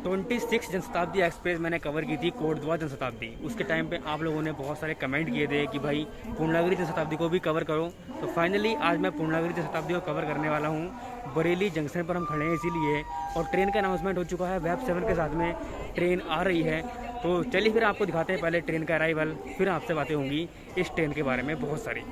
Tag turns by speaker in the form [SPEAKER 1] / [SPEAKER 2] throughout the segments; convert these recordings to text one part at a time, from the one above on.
[SPEAKER 1] 26 Janshatabdi express मैंने cover की थी, कोटद्वार जनशताब्दी। उसके टाइम पे आप लोगों ने बहुत सारे कमेंट किए थे कि भाई पूर्णागिरी जनशताब्दी को भी कवर करो। तो फाइनली आज मैं पूर्णागिरी जनशताब्दी को कवर करने वाला हूँ। बरेली जंक्शन पर हम खड़े हैं इसीलिए, और ट्रेन का अनाउंसमेंट हो चुका है। वेब 7 के साथ में ट्रेन आ रही है। तो चलिए फिर आपको दिखाते हैं पहले ट्रेन का अराइवल, फिर आपसे बातें होंगी इस ट्रेन के बारे में बहुत सारी।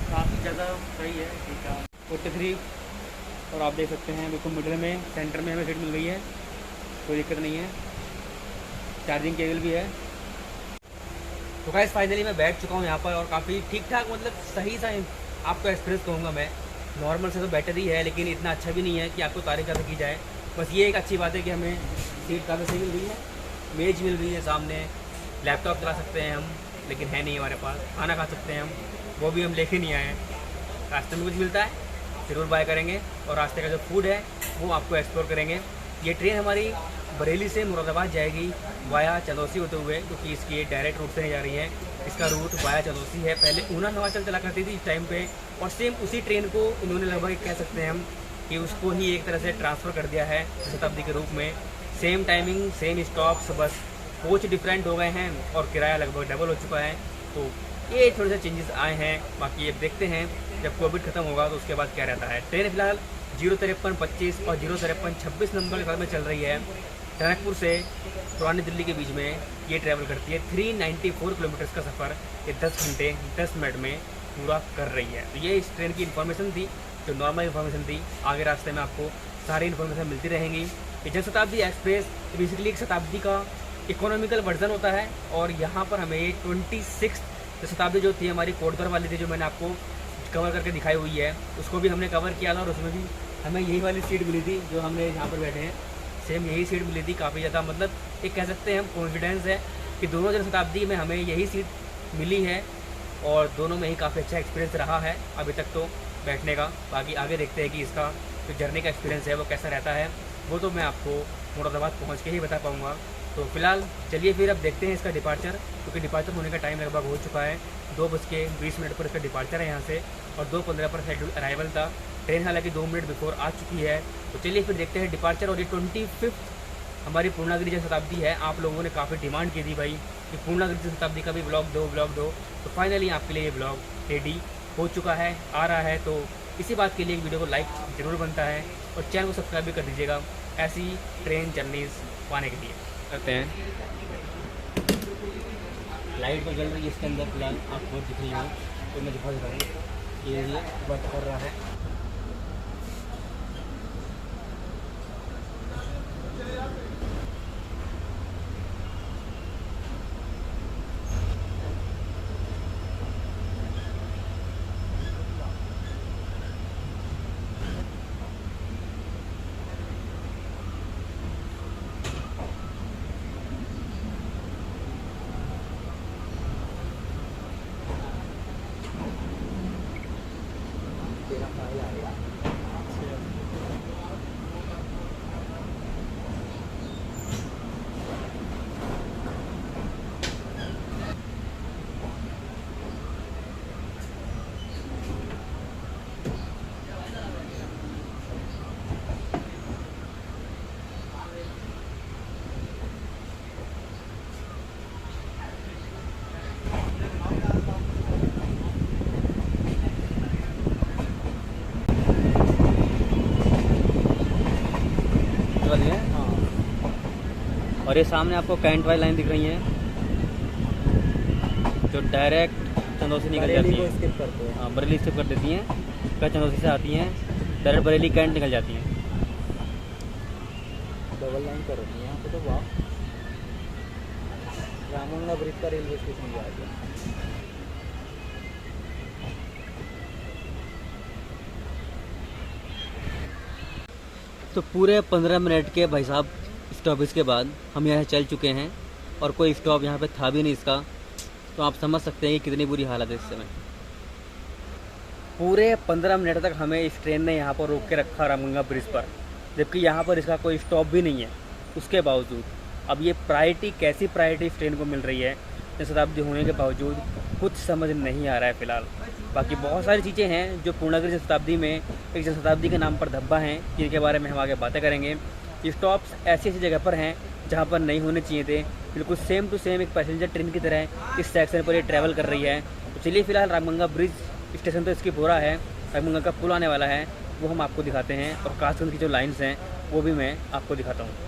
[SPEAKER 1] काफ़ी ज़्यादा सही है, ठीक है। 43 और आप देख सकते हैं बिल्कुल मिडिल में, सेंटर में हमें सीट मिल गई है, कोई दिक्कत नहीं है। चार्जिंग केबल भी है। तो गाइस फाइनली मैं बैठ चुका हूँ यहाँ पर, और काफ़ी ठीक ठाक, मतलब सही सा आपको एक्सपीरियंस कहूँगा मैं। नॉर्मल से तो बेटर ही है, लेकिन इतना अच्छा भी नहीं है कि आपको तारीफ ज़्यादा की जाए। बस ये एक अच्छी बात है कि हमें सीट काफ़ी सही मिल रही है, मेज मिल रही है सामने, लैपटॉप चला सकते हैं हम, लेकिन है नहीं हमारे पास। खाना खा सकते हैं हम, वो भी हम लेके नहीं आए हैं। रास्ते में कुछ मिलता है ज़रूर बाय करेंगे, और रास्ते का जो फूड है वो आपको एक्सप्लोर करेंगे। ये ट्रेन हमारी बरेली से मुरादाबाद जाएगी वाया चंदौसी होते हुए, क्योंकि इसकी ये डायरेक्ट रूट से नहीं जा रही है। इसका रूट वाया चंदौसी है। पहले ऊना हिमाचल चला करती थी इस टाइम पे, और सेम उसी ट्रेन को इन्होंने लगभग कह सकते हैं हम कि उसको ही एक तरह से ट्रांसफ़र कर दिया है शताब्दी के रूप में। सेम टाइमिंग, सेम स्टॉप्स, बस कोच डिफरेंट हो गए हैं और किराया लगभग डबल हो चुका है। तो ये थोड़े से चेंजेस आए हैं। बाकी ये देखते हैं जब कोविड खत्म होगा तो उसके बाद क्या रहता है। ट्रेन फिलहाल 05325 और 05326 नंबर के साथ में चल रही है। टनकपुर से पुरानी दिल्ली के बीच में ये ट्रैवल करती है। 394 किलोमीटर्स का सफ़र ये 10 घंटे 10 मिनट में पूरा कर रही है। तो ये इस ट्रेन की इन्फॉर्मेशन थी, जो नॉर्मल इन्फॉर्मेशन थी। आगे रास्ते में आपको सारी इन्फॉर्मेशन मिलती रहेंगी। ये जनशताब्दी एक्सप्रेस बेसिकली एक शताब्दी का इकोनॉमिकल वर्जन होता है, और यहाँ पर हमें 26 शताब्दी जो थी हमारी कोटद्वार वाली थी, जो मैंने आपको कवर करके दिखाई हुई है, उसको भी हमने कवर किया था। और उसमें भी हमें यही वाली सीट मिली थी जो हमने यहाँ पर बैठे हैं, सेम यही सीट मिली थी। काफ़ी ज़्यादा, मतलब एक कह सकते हैं हम कॉन्फिडेंस है कि दोनों जनशताब्दी में हमें यही सीट मिली है, और दोनों में ही काफ़ी अच्छा एक्सपीरियंस रहा है अभी तक तो बैठने का। बाकी आगे देखते हैं कि इसका जो जर्नी का एक्सपीरियंस है वो कैसा रहता है, वो तो मैं आपको मुरादाबाद पहुँच के ही बता पाऊँगा। तो फिलहाल चलिए फिर अब देखते हैं इसका डिपार्चर, क्योंकि डिपार्चर होने का टाइम लगभग हो चुका है। 2:20 पर इसका डिपार्चर है यहाँ से, और 2:15 पर शेड्यूल अराइवल था। ट्रेन हालांकि 2 मिनट बिफोर आ चुकी है। तो चलिए फिर देखते हैं डिपार्चर। और ये 25 हमारी पूर्णागिरी जनशताब्दी है। आप लोगों ने काफ़ी डिमांड की थी भाई कि पूर्णागिरी जनशताब्दी का भी ब्लॉग दो। तो फाइनली आपके लिए ये ब्लॉग रेडी हो चुका है, आ रहा है। तो इसी बात के लिए वीडियो को लाइक ज़रूर बनता है, और चैनल को सब्सक्राइब भी कर दीजिएगा ऐसी ट्रेन जर्नीज़ पाने के लिए। करते हैं। लाइट तो जल रही है इसके अंदर, फिलहाल आपको दिख रही है तो मैं दिखा देता हूँ। ये वर्क कर रहा है। और ये सामने आपको कैंट वाली लाइन दिख रही है जो डायरेक्ट चंदौसी निकल जाती है। स्किप करते हैं, हाँ बरेली स्किप कर देती हैं, फिर चंदौसी से आती हैं, डायरेक्ट बरेली कैंट निकल जाती हैं।
[SPEAKER 2] डबल लाइन कर रही है यहाँ पे तो। वाह, रामगंगा ब्रिज का रेलवे स्टेशन भी आ गया।
[SPEAKER 1] तो पूरे 15 मिनट के भाई साहब स्टॉपेज के बाद हम यहाँ चल चुके हैं और कोई स्टॉप यहाँ पे था भी नहीं इसका। तो आप समझ सकते हैं कि कितनी बुरी हालत है इस समय। पूरे 15 मिनट तक हमें इस ट्रेन ने यहाँ पर रोक के रखा रामगंगा ब्रिज पर, जबकि यहाँ पर इसका कोई स्टॉप भी नहीं है। उसके बावजूद अब ये प्रायोरिटी, कैसी प्रायोरिटी इस ट्रेन को मिल रही है जनशताब्दी होने के बावजूद, कुछ समझ नहीं आ रहा है फ़िलहाल। बाकी बहुत सारी चीज़ें हैं जो पूर्णागिरि जनशताब्दी में एक जनशताब्दी के नाम पर धब्बा हैं, जिनके बारे में हम आगे बातें करेंगे। स्टॉप्स ऐसी ऐसी जगह पर हैं जहाँ पर नहीं होने चाहिए थे। बिल्कुल सेम टू सेम एक पैसेंजर ट्रेन की तरह इस सेक्शन पर ये ट्रैवल कर रही है। तो चलिए फ़िलहाल रामगंगा ब्रिज स्टेशन तो इसकी पूरा है, रामगंगा का पुल आने वाला है, वो हम आपको दिखाते हैं। और कासगंज की जो लाइन्स हैं वो भी मैं आपको दिखाता हूँ।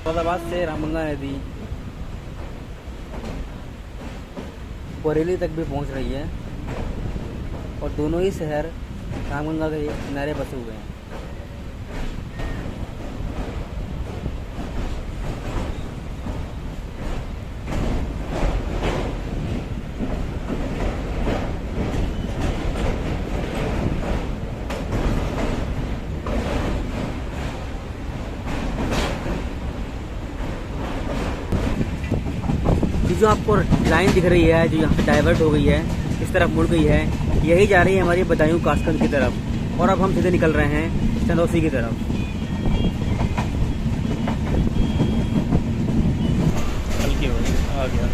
[SPEAKER 1] फैजाबाद से रामगंगा नदी बरेली तक भी पहुंच रही है और दोनों ही शहर रामगंगा के किनारे बसे हुए हैं। जो आपको लाइन दिख रही है, जो यहाँ से डाइवर्ट हो गई है, इस तरफ मुड़ गई है, यही जा रही है हमारी बदायूं कासगंज की तरफ। और अब हम सीधे निकल रहे हैं चंदौसी की तरफ। हल्की हो गई, आ गया।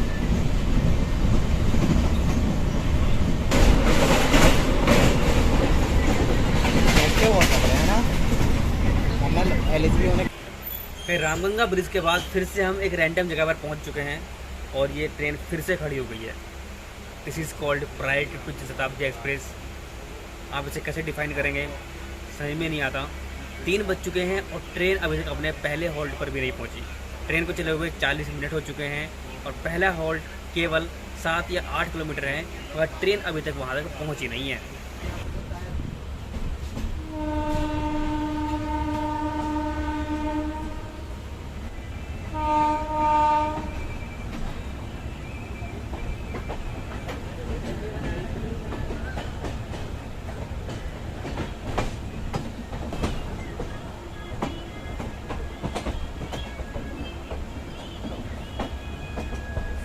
[SPEAKER 1] फिर रामगंगा ब्रिज के बाद फिर से हम एक रैंडम जगह पर पहुंच चुके हैं और ये ट्रेन फिर से खड़ी हो गई है। This is called priority to Janshatabdi express. आप इसे कैसे डिफाइन करेंगे समझ में नहीं आता। 3 बज चुके हैं और ट्रेन अभी तक अपने पहले हॉल्ट पर भी नहीं पहुंची। ट्रेन को चले हुए 40 मिनट हो चुके हैं और पहला हॉल्ट केवल 7 या 8 किलोमीटर है, और ट्रेन अभी तक वहाँ तक पहुँची नहीं है।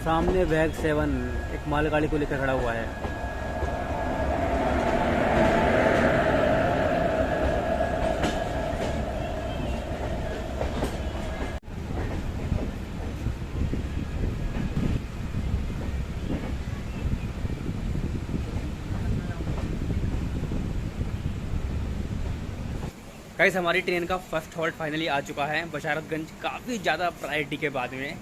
[SPEAKER 1] सामने बैग 7 एक मालगाड़ी को लेकर खड़ा हुआ है। गाइस, हमारी ट्रेन का फर्स्ट हॉल्ट फाइनली आ चुका है बशारतगंज। काफ़ी ज़्यादा प्रायोरिटी के बाद में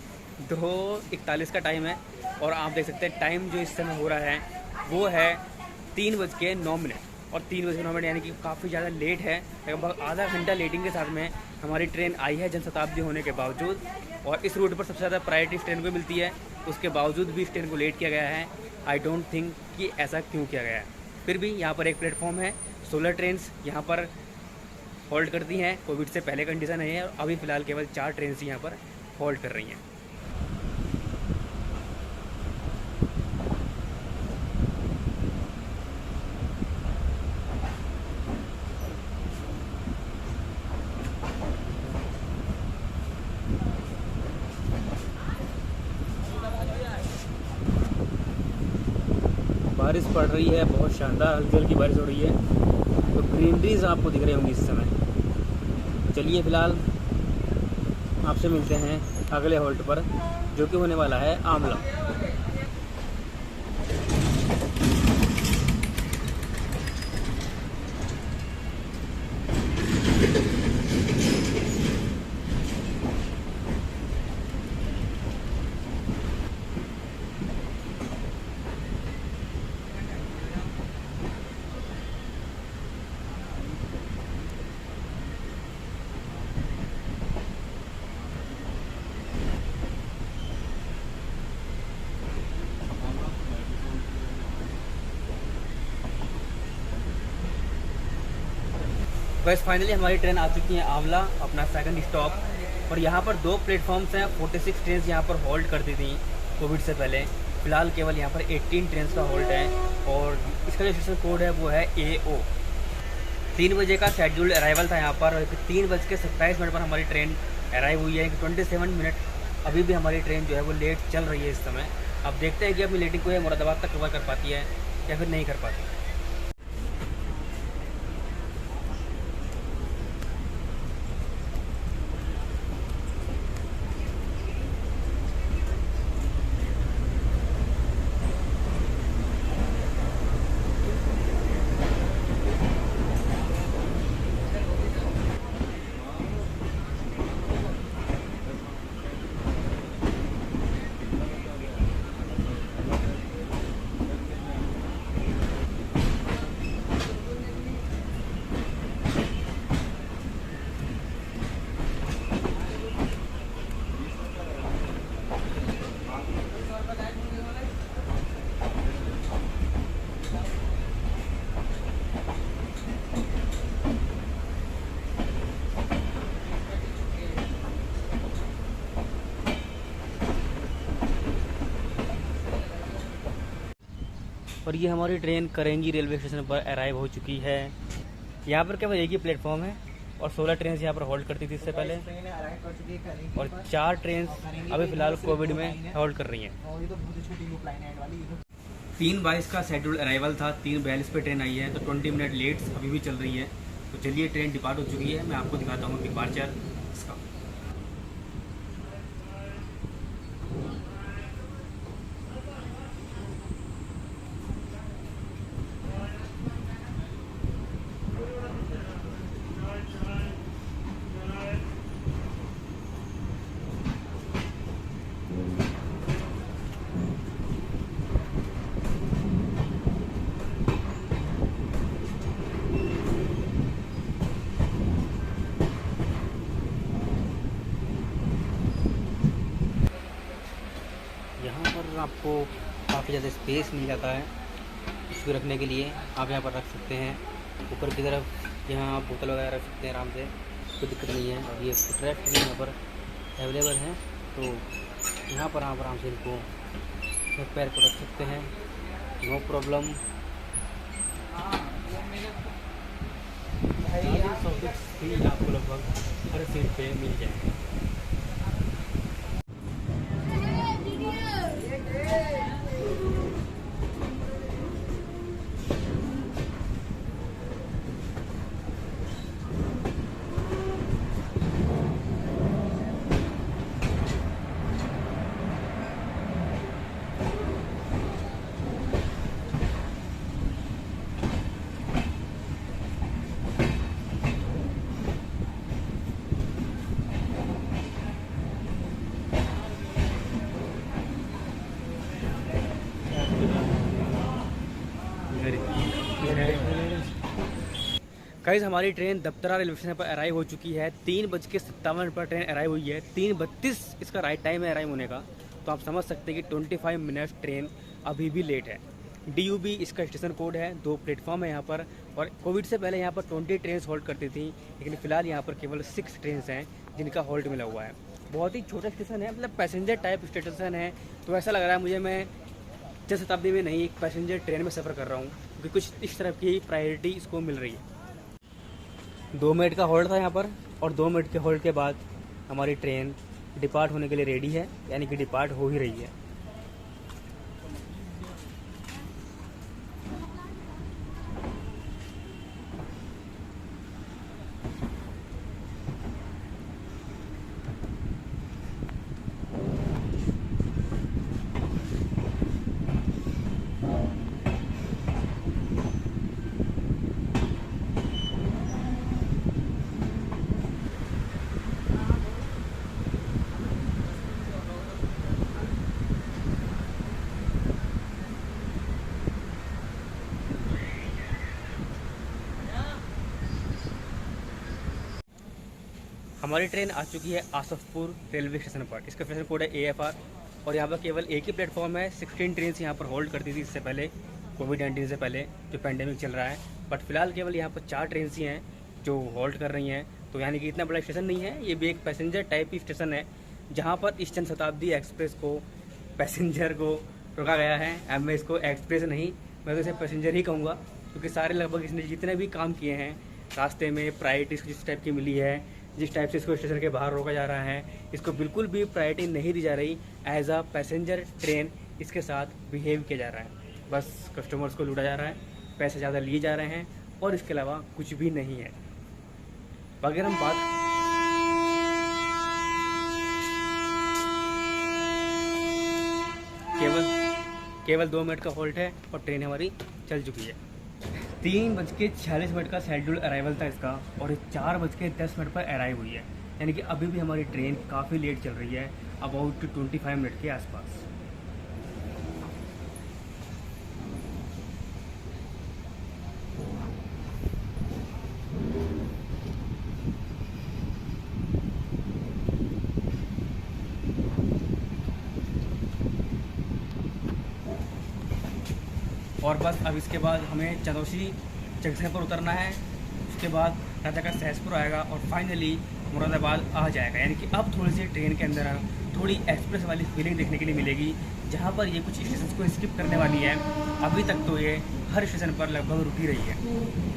[SPEAKER 1] 2:41 का टाइम है और आप देख सकते हैं टाइम जो इस समय हो रहा है वो है 3:09 और 3:09 यानी कि काफ़ी ज़्यादा लेट है। लगभग आधा घंटा लेटिंग के साथ में हमारी ट्रेन आई है जनशताब्दी होने के बावजूद। और इस रूट पर सबसे ज़्यादा प्रायोरिटी इस ट्रेन को मिलती है, उसके बावजूद भी इस ट्रेन को लेट किया गया है। आई डोंट थिंक कि ऐसा क्यों किया गया है। फिर भी यहाँ पर एक प्लेटफॉर्म है, 16 ट्रेन यहाँ पर होल्ड करती हैं। कोविड से पहले कंडीशन है और अभी फ़िलहाल केवल 4 ट्रेन यहाँ पर होल्ड कर रही हैं। बारिश पड़ रही है, बहुत शानदार हल्की हल्की बारिश हो रही है, तो ग्रीनरीज आपको दिख रही होंगी इस समय। चलिए फ़िलहाल आपसे मिलते हैं अगले हॉल्ट पर, जो कि होने वाला है आमला। बस फाइनली हमारी ट्रेन आ चुकी है आंवला, अपना सेकंड स्टॉप। और यहाँ पर 2 प्लेटफॉर्म्स हैं। 46 ट्रेन यहाँ पर होल्ड करती थी कोविड से पहले। फ़िलहाल केवल यहाँ पर 18 ट्रेन का होल्ड है और इसका जो स्टेशन कोड है वो है AO। 3 बजे का शेड्यूल्ड अराइवल था यहाँ पर। 3:27 पर हमारी ट्रेन अराइव हुई है। 27 मिनट अभी भी हमारी ट्रेन जो है वो लेट चल रही है इस समय। अब देखते हैं कि अपनी लेटिंग को है मुरादाबाद तक कवर कर पाती है या फिर नहीं कर पाती। और ये हमारी ट्रेन करेंगी रेलवे स्टेशन पर अराइव हो चुकी है। यहाँ पर केवल एक ही प्लेटफॉर्म है और 16 ट्रेन यहाँ पर होल्ड करती थी इससे पहले, और 4 ट्रेन अभी फ़िलहाल कोविड में होल्ड कर रही हैं। 3:22 का शेड्यूल अराइवल था, 3:42 पे ट्रेन आई है, तो 20 मिनट लेट अभी भी चल रही है। तो चलिए ट्रेन डिपार्ट हो चुकी है, मैं आपको दिखाता हूँ डिपार्चर इसका। यहाँ पर आपको काफ़ी ज़्यादा स्पेस मिल जाता है इसको रखने के लिए। आप यहाँ पर रख सकते हैं ऊपर की तरफ, यहाँ आप बोतल वगैरह रख सकते हैं आराम से, कोई दिक्कत नहीं है। और ये ट्रैक भी यहाँ पर अवेलेबल है, तो यहाँ पर आप आराम से इनको पैर को रख सकते हैं, नो प्रॉब्लम। भी आपको लगभग हर सीट पे मिल जाएगा। गाइस हमारी ट्रेन दप्तरा रेलवे स्टेशन पर अराइव हो चुकी है। 3:57 पर ट्रेन अराइव हुई है। 3:32 इसका राइट टाइम है अराइव होने का। तो आप समझ सकते हैं कि 25 मिनट ट्रेन अभी भी लेट है। DUB इसका स्टेशन कोड है। 2 प्लेटफॉर्म है यहाँ पर, और कोविड से पहले यहाँ पर 20 ट्रेन होल्ड करती थी, लेकिन फ़िलहाल यहाँ पर केवल 6 ट्रेन हैं जिनका होल्ड मिला हुआ है। बहुत ही छोटा स्टेशन है, मतलब पैसेंजर टाइप स्टेशन है। तो ऐसा लग रहा है मुझे मैं जनशताब्दी में नहीं, एक पैसेंजर ट्रेन में सफ़र कर रहा हूँ, क्योंकि कुछ इस तरह की प्रायोरिटी इसको मिल रही है। 2 मिनट का होल्ड था यहाँ पर, और 2 मिनट के होल्ड के बाद हमारी ट्रेन डिपार्ट होने के लिए रेडी है, यानी कि डिपार्ट हो ही रही है। हमारी ट्रेन आ चुकी है आसफपुर रेलवे स्टेशन पर। इसका स्टेशन कोड है AFR, और यहाँ पर केवल एक ही प्लेटफॉर्म है। 16 ट्रेन यहाँ पर होल्ड करती थी इससे पहले, कोविड-19 से पहले जो पैंडेमिक चल रहा है। बट फिलहाल केवल यहाँ पर 4 ट्रेन ही हैं जो हॉल्ट कर रही हैं। तो यानी कि इतना बड़ा स्टेशन नहीं है, ये भी एक पैसेंजर टाइप की स्टेशन है जहाँ पर ईस्टर्न शताब्दी एक्सप्रेस को पैसेंजर को रोका गया है। अब मैं इसको एक्सप्रेस नहीं, मैं तो इसे पैसेंजर ही कहूँगा, क्योंकि सारे लगभग इसने जितने भी काम किए हैं रास्ते में, प्रायोरिटी इसको जिस टाइप की मिली है, जिस टाइप से इसको स्टेशन के बाहर रोका जा रहा है, इसको बिल्कुल भी प्रायोरिटी नहीं दी जा रही। एज आ पैसेंजर ट्रेन इसके साथ बिहेव किया जा रहा है। बस कस्टमर्स को लूटा जा रहा है, पैसे ज़्यादा लिए जा रहे हैं और इसके अलावा कुछ भी नहीं है। अगर हम बात केवल 2 मिनट का हॉल्ट है और ट्रेन हमारी चल चुकी है। 3:46 का शेड्यूल अराइवल था इसका और 4:10 पर अराइव हुई है। यानी कि अभी भी हमारी ट्रेन काफ़ी लेट चल रही है, अबाउट 25 मिनट के आसपास। और बस अब इसके बाद हमें चंदौसी जंक्शन पर उतरना है, उसके बाद राजा का सहसपुर आएगा और फाइनली मुरादाबाद आ जाएगा। यानी कि अब थोड़ी सी ट्रेन के अंदर थोड़ी एक्सप्रेस वाली फीलिंग देखने के लिए मिलेगी, जहाँ पर ये कुछ स्टेशन को स्किप करने वाली है। अभी तक तो ये हर स्टेशन पर लगभग रुकी रही है।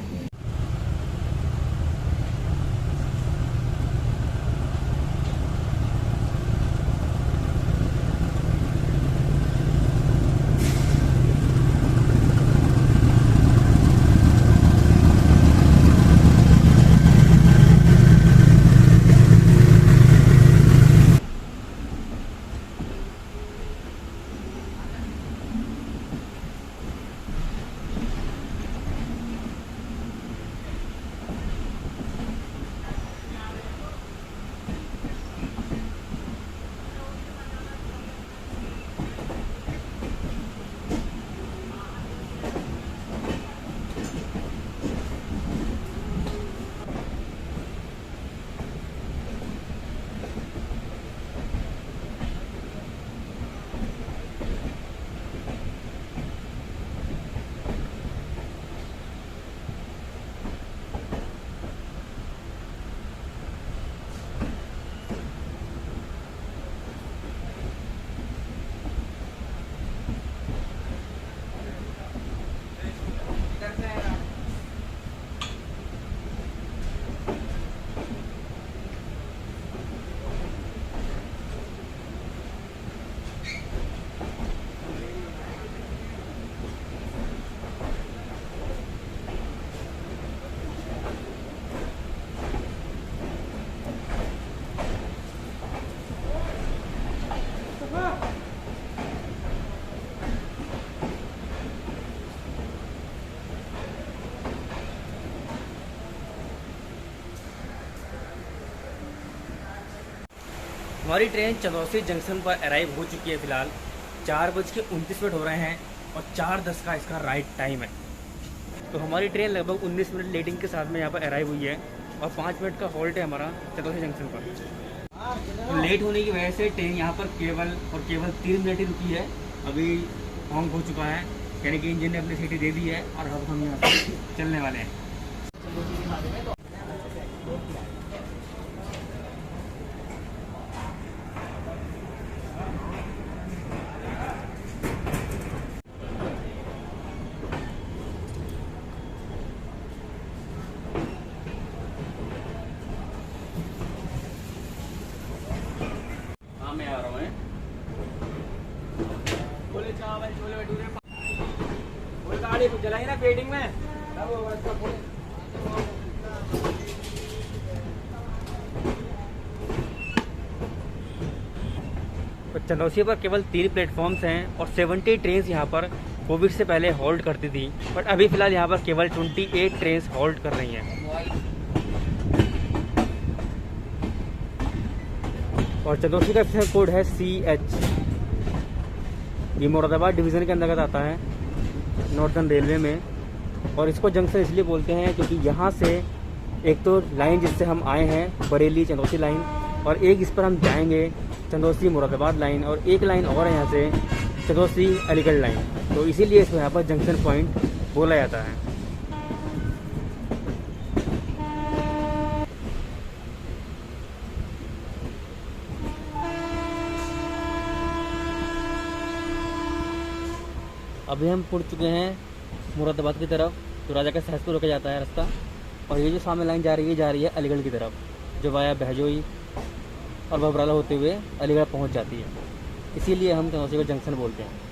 [SPEAKER 1] हमारी ट्रेन चंदौसी जंक्शन पर अराइव हो चुकी है। फिलहाल 4:29 हो रहे हैं और 4:10 का इसका राइट टाइम है। तो हमारी ट्रेन लगभग 19 मिनट लेटिंग के साथ में यहाँ पर अराइव हुई है और 5 मिनट का हॉल्ट है हमारा चंदौसी जंक्शन पर। तो लेट होने की वजह से ट्रेन यहाँ पर केवल 3 मिनट ही रुकी है। अभी हॉन्क हो चुका है, यानी कि इंजन ने अपनी सीटी दे दी है और अब हम यहाँ से चलने वाले हैं। मैं आ रहा हूँ। छोले चावल, छोले भटूरे, वो गाड़ी जलाई ना पेटिंग में। तो चंदौसी पर केवल 3 प्लेटफॉर्म्स हैं और 70 ट्रेन यहाँ पर कोविड से पहले हॉल्ट करती थी, बट अभी फ़िलहाल यहाँ पर केवल 28 ट्रेन हॉल्ट कर रही हैं। और चंदौसी का स्टेशन कोड है CH। ये मुरादाबाद डिवीज़न के अंतर्गत आता है नॉर्थन रेलवे में। और इसको जंक्शन इसलिए बोलते हैं क्योंकि यहाँ से एक तो लाइन जिससे हम आए हैं बरेली चंदौसी लाइन, और एक इस पर हम जाएंगे चंदौसी मुरादाबाद लाइन, और एक लाइन और है यहाँ से चंदौसी अलीगढ़ लाइन। तो इसीलिए इसको यहाँ पर जंक्शन पॉइंट बोला जाता है। अभी हम मुड़ चुके हैं मुरादाबाद की तरफ, तो राजा का सहसपुर होकर जाता है रास्ता। और ये जो सामने लाइन जा रही है अलीगढ़ की तरफ, जो वाया बहजोई और बबराला होते हुए अलीगढ़ पहुंच जाती है। इसीलिए हम चंदौसी को जंक्शन बोलते हैं।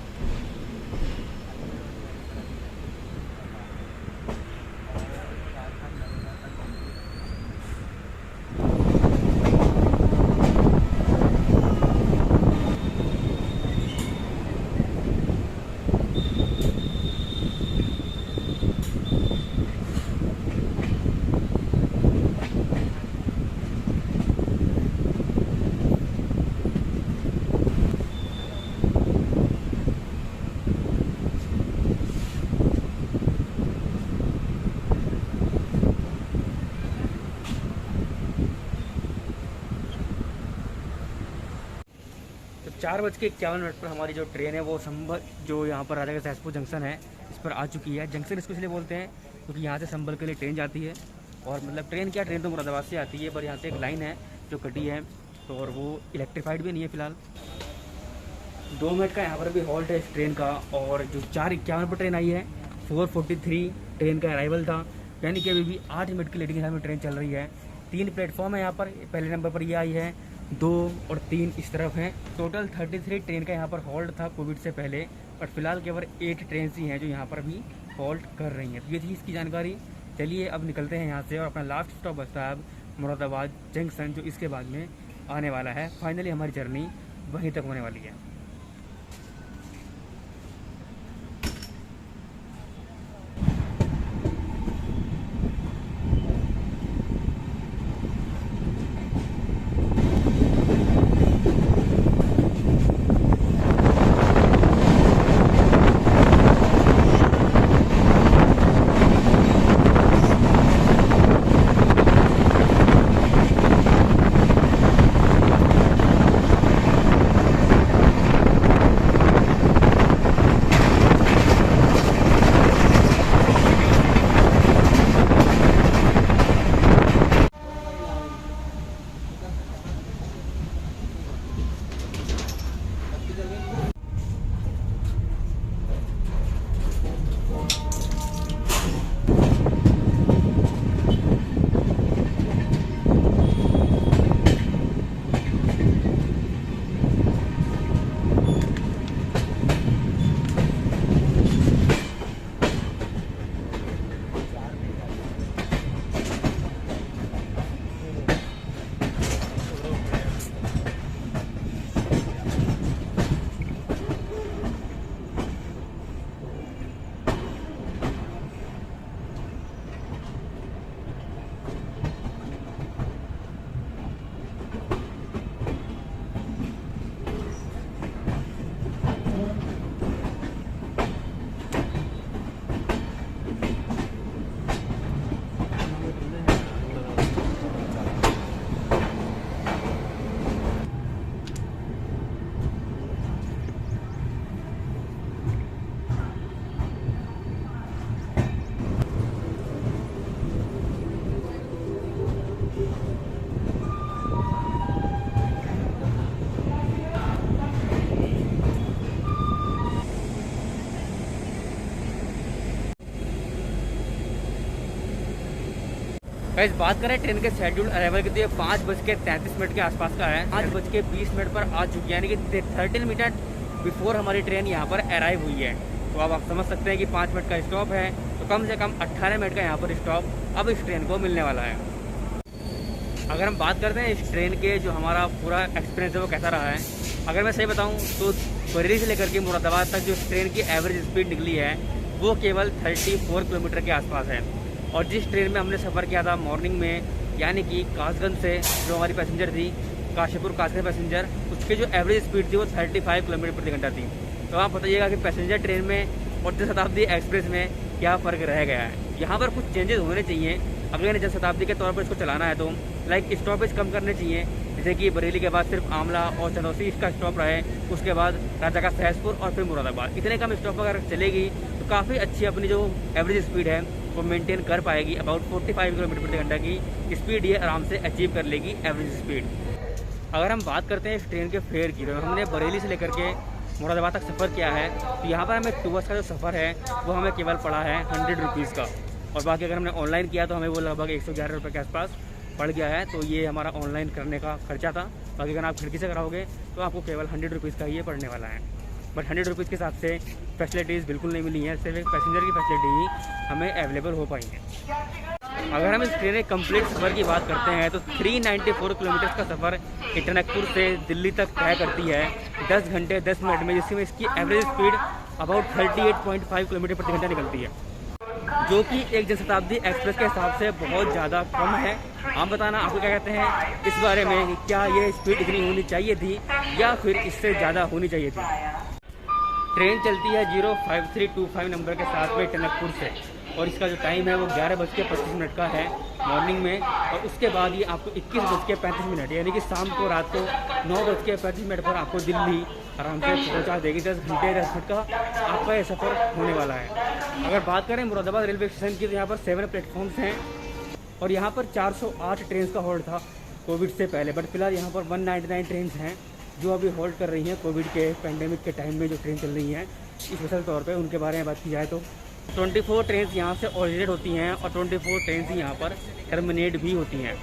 [SPEAKER 1] तो 4:51 पर हमारी जो ट्रेन है वो संभल, जो यहाँ पर राजा का सहसपुर जंक्शन है, इस पर आ चुकी है। जंक्शन इसको इसलिए बोलते हैं क्योंकि यहाँ से संभल के लिए ट्रेन जाती है। और मतलब ट्रेन क्या, ट्रेन तो मुरादाबाद से आती है, पर यहाँ से एक लाइन है जो कटी है, तो और वो इलेक्ट्रीफाइड भी नहीं है फ़िलहाल। 2 मिनट का यहाँ पर भी हॉल्ट है इस ट्रेन का। और जो 4:51 पर ट्रेन आई है, 4:43 ट्रेन का अराइवल था, यानी कि अभी भी 8 मिनट की लेटिंग में ट्रेन चल रही है। 3 प्लेटफॉर्म है यहाँ पर, पहले नंबर पर ये आई है, 2 और 3 इस तरफ हैं। टोटल 33 ट्रेन का यहाँ पर हॉल्ट था कोविड से पहले, बट फिलहाल केवल 8 ट्रेन ही हैं जो यहाँ पर अभी हॉल्ट कर रही हैं। तो ये थी इसकी जानकारी। चलिए अब निकलते हैं यहाँ से, और अपना लास्ट स्टॉप बचता है अब मुरादाबाद जंक्शन, जो इसके बाद में आने वाला है। फाइनली हमारी जर्नी वहीं तक होने वाली है। गाइस बात करें ट्रेन के शेड्यूल अराइवल की, तो ये 5:33 के आसपास का है। 5:20 पर आ चुकी है, यानी कि 13 मिनट बिफोर हमारी ट्रेन यहाँ पर अराइव हुई है। तो अब आप समझ सकते हैं कि 5 मिनट का स्टॉप है, तो कम से कम 18 मिनट का यहाँ पर स्टॉप अब इस ट्रेन को मिलने वाला है। अगर हम बात करते हैं इस ट्रेन के जो हमारा पूरा एक्सपीरियंस है वो कैसा रहा है, अगर मैं सही बताऊँ तो बरेली से लेकर के मुरादाबाद तक जो ट्रेन की एवरेज स्पीड निकली है वो केवल 34 किलोमीटर के आसपास है। और जिस ट्रेन में हमने सफ़र किया था मॉर्निंग में, यानी कि कासगंज से जो हमारी पैसेंजर थी, काशीपुर कासगंज पैसेंजर, उसकी जो एवरेज स्पीड थी वो 35 किलोमीटर प्रति घंटा थी। तो आप बताइएगा कि पैसेंजर ट्रेन में और जनशताब्दी एक्सप्रेस में क्या फ़र्क रह गया है। यहाँ पर कुछ चेंजेस होने चाहिए अगर जनशताब्दी के तौर पर इसको चलाना है तो। लाइक स्टॉपेज कम करने चाहिए, जैसे कि बरेली के बाद सिर्फ आमला और चंदौसी इसका स्टॉप रहे, उसके बाद राजा का सहसपुर और फिर मुरादाबाद। इतने कम स्टॉप अगर चलेगी तो काफ़ी अच्छी अपनी जो एवरेज स्पीड है वो मेंटेन कर पाएगी। अबाउट 45 किलोमीटर प्रति घंटा की स्पीड ये आराम से अचीव कर लेगी एवरेज स्पीड। अगर हम बात करते हैं इस ट्रेन के फेयर की, तो हमने बरेली से लेकर के मुरादाबाद तक सफ़र किया है, तो यहाँ पर हमें 2 बस का जो सफ़र है वो हमें केवल पड़ा है 100 रुपीज़ का। और बाकी अगर हमने ऑनलाइन किया तो हमें वो लगभग 111 रुपये के आसपास पड़ गया है। तो ये हमारा ऑनलाइन करने का खर्चा था। बाकी अगर आप खिड़की से कराओगे तो आपको केवल 100 रुपीज़ का ये पड़ने वाला है। बट 100 रुपीज़ के हिसाब से फैसिलिटीज़ बिल्कुल नहीं मिली हैं, सिर्फ एक पैसेंजर की फैसिलिटी ही हमें अवेलेबल हो पाई है। अगर हम इस ट्रेन के कंप्लीट सफ़र की बात करते हैं तो 394 किलोमीटर का सफ़र टनकपुर से दिल्ली तक तय करती है 10 घंटे 10 मिनट में, जिसमें इसकी एवरेज स्पीड अबाउट 38.5 किलोमीटर प्रति घंटा निकलती है, जो कि एक जनशताब्दी एक्सप्रेस के हिसाब से बहुत ज़्यादा कम है। आप बताना आपको क्या कहते हैं इस बारे में, क्या ये स्पीड इतनी होनी चाहिए थी या फिर इससे ज़्यादा होनी चाहिए थी। ट्रेन चलती है 05325 नंबर के साथ में टनकपुर से, और इसका जो टाइम है वो 11:25 का है मॉर्निंग में। और उसके बाद ये आपको 21:35 यानी कि शाम को रात को 9:35 पर आपको दिल्ली आराम से पहुंचा देगी। 10 घंटे 10 मिनट का आपका ये सफ़र होने वाला है। अगर बात करें मुरादाबाद रेलवे स्टेशन की तो यहाँ पर 7 प्लेटफॉर्म्स हैं और यहाँ पर 408 ट्रेन का होल्ड था कोविड से पहले। बट फिलहाल यहाँ पर 199 ट्रेन हैं जो अभी होल्ड कर रही हैं कोविड के पेंडेमिक के टाइम में जो ट्रेन चल रही हैं स्पेशल तौर पे। उनके बारे में बात की जाए तो 24 ट्रेन यहाँ से ऑरिजिनेट होती हैं और 24 ट्रेन ही यहाँ पर टर्मिनेट भी होती हैं।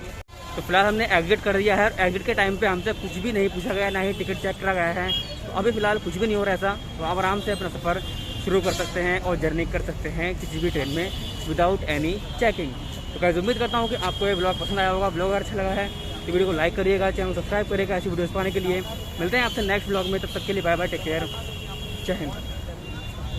[SPEAKER 1] तो फिलहाल हमने एग्जिट कर दिया है। एग्जिट के टाइम पे हमसे कुछ भी नहीं पूछा गया, ना ही टिकट चेक करा गया है। तो अभी फ़िलहाल कुछ भी नहीं हो रहा ऐसा, तो आप आराम से अपना सफ़र शुरू कर सकते हैं और जर्नी कर सकते हैं किसी भी ट्रेन में विदाउट एनी चेकिंग। तो गाइस उम्मीद करता हूँ कि आपको ये ब्लॉग पसंद आया होगा। ब्लॉग अगर अच्छा लगा है तो वीडियो को लाइक करिएगा, चैनल सब्सक्राइब करिएगा ऐसी वीडियोस पाने के लिए। मिलते हैं आपसे नेक्स्ट ब्लॉग में, तब तक के लिए बाय बाय, टेक केयर, जय हिंद।